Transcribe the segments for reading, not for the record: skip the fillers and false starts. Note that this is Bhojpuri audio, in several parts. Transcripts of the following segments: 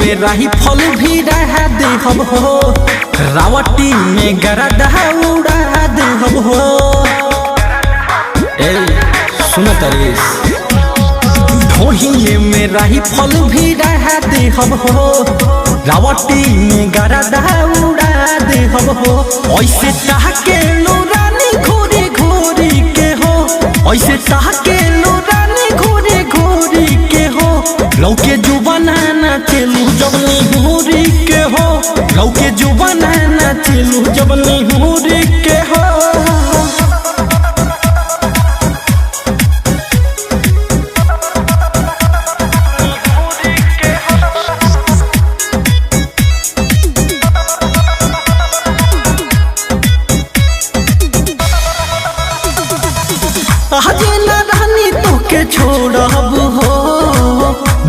मेरा ही फल भी रहा दे हम हो, रावटी में गरदा उड़ा दे हम हो। ए सुनो तरीस, ढोहिए मेरा ही फल भी रहा दे हम हो, रावटी में गरदा उड़ा दे हम हो। ऐसे चाह के लो रानी घोरी घोरी के हो, ऐसे चाह के लो रानी घोरी घोरी के हो। लौके जो बनाना चलू जब निहुरी के हो, लौके जो बनाना चलू जब निहुरी के हो। आजे न रानी तो के छोड़ब हो,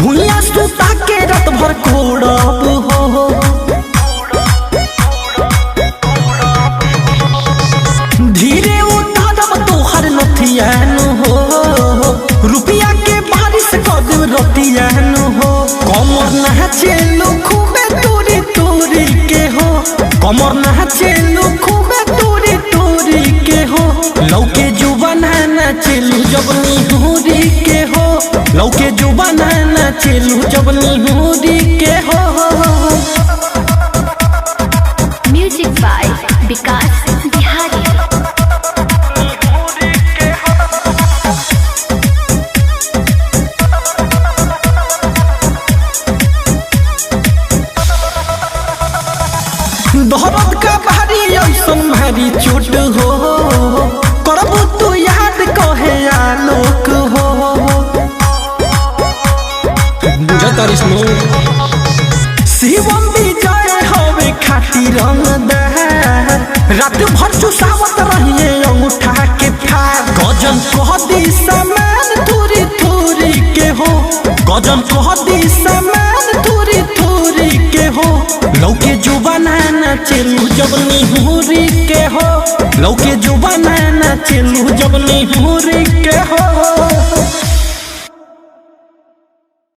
भूया सुता के रात भर कोड़ब हो। धीरे उतारब तोहर नथियान हो, रुपया के बारिश कर देव रतियान हो। कमर नाचेलू खूबे तोरी तोरी के हो, कमर नाचेलू खूबे तोरी तोरी के हो। लौके जो बनाना चलू जब निहुरी के हो, लौके जो बनाना चलू जब निहुरी के हो। म्यूजिक बाय विकास बिहारी। दौलत का भारी ऐसन भारी चोट हो, करबू तू याद कहे आलोक हो। शिवम विजय हवे खाटी रंगदार, रात भर चुसावत रहिए अंगूठा के फार। गजन कह दी सामान थोड़ी थोड़ी के हो, गजन कह दी सामान थोड़ी थोड़ी के हो। लौके जो बनाना चलू जब निहुरी के हो, लौके जो बनाना चलू जब निहुरी के हो।